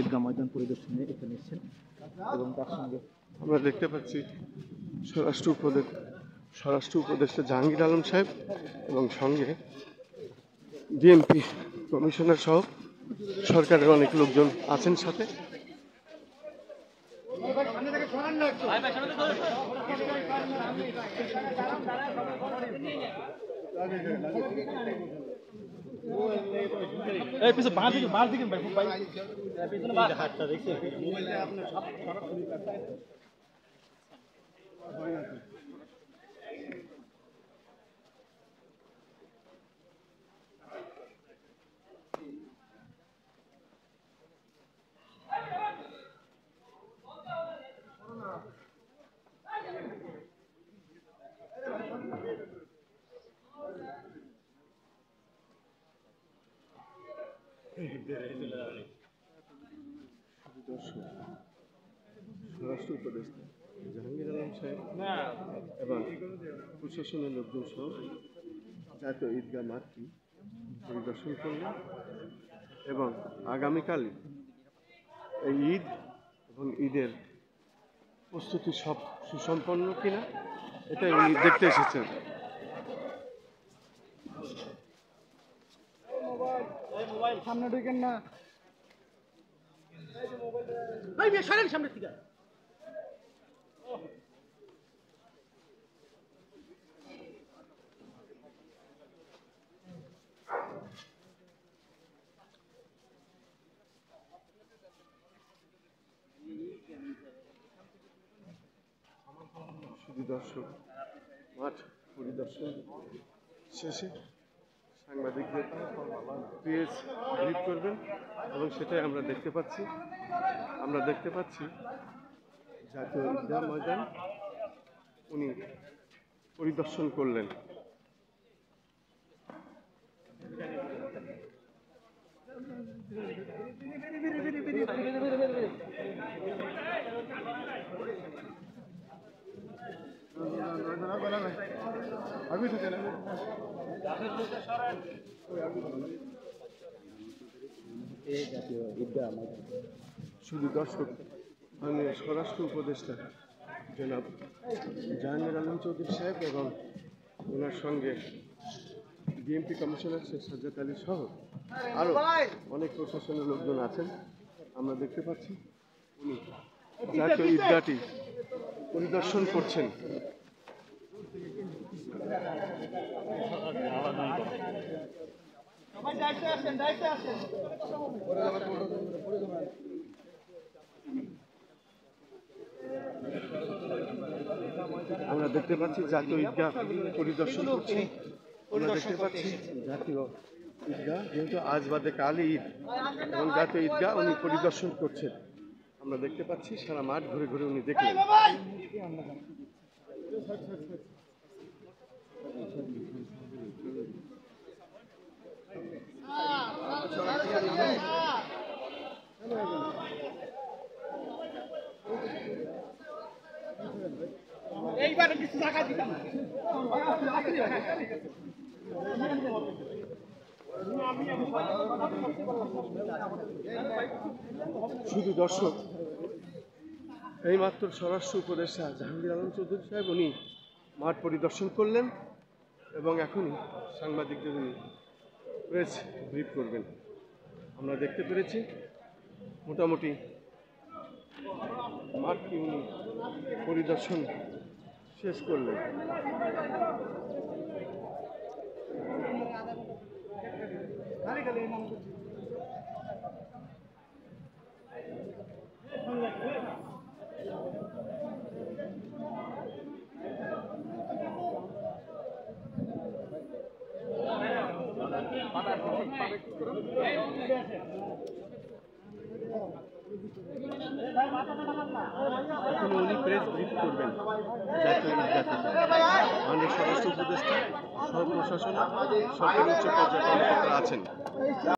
ঈদগাহ ময়দান পরিদর্শনে এখানে এসেছেন এবং তার সঙ্গে আমরা দেখতে পাচ্ছি স্বরাষ্ট্র উপদেষ্টা জাহাঙ্গীর আলম সাহেব এবং সঙ্গে ডিএমপি কমিশনার সহ সরকারের অনেক লোকজন আছেন সাথে। স্বরাষ্ট্র উপদেষ্টা জাহাঙ্গীর আলম সাহেব এবং প্রশাসনের লোকজন সহ জাতীয় ঈদগাহ মাঠটি পরিদর্শন করলেন এবং আগামীকালই এই ঈদ এবং ঈদের প্রস্তুতি সব সুসম্পন্ন কিনা এটাই উনি দেখতে এসেছেন। সামনে ঢুকেন না, সামনে থেকে শুধু দর্শক মাঠ পরিদর্শন শেষে সাংবাদিকদের পেজ ব্রিফ করবেন এবং সেটাই আমরা দেখতে পাচ্ছি জাতীয় ঈদগাহ ময়দান উনি পরিদর্শন করলেন। শুধু দর্শক আমি স্বরাষ্ট্র উপদেষ্টা জনাব জাহাঙ্গীর আলম চৌধুরী সাহেব এবং ওনার সঙ্গে ডিএমপি কমিশনার শেখ সাজ্জাদ আলী সহ আরও অনেক প্রশাসনের লোকজন আছেন। আমরা দেখতে পাচ্ছি উনি জাতীয় ঈদগাহটি পরিদর্শন করছেন। আমরা দেখতে পাচ্ছি জাতীয় ঈদগাহ পরিদর্শন করছি। আমরা দেখতে পাচ্ছি জাতীয় ঈদগাহ, যেহেতু আজ বাদে কালই ঈদ এবং জাতীয় ঈদগাহ উনি পরিদর্শন করছেন। আমরা দেখতে পাচ্ছি সারা মাঠ ঘুরে ঘুরে উনি দেখলেন। এইবার কিছু টাকা দিতাম শুধু দর্শক এইমাত্র স্বরাষ্ট্র উপদেষ্টা জাহাঙ্গীর আলম চৌধুরী সাহেব উনি মাঠ পরিদর্শন করলেন এবং এখনই সাংবাদিকদের উনি প্রেস ব্রিফ করবেন। আমরা দেখতে পেরেছি মোটামুটি মাঠটি উনি পরিদর্শন শেষ করলেন। এখন উনি প্রেস ব্রিফ করবেন জাতীয় ঈদগাহ থেকে। মাননীয় স্বরাষ্ট্র উপদেষ্টা সহ প্রশাসন সরকারি উচ্চ পর্যায়ে কর্মকর্তারা আছেন।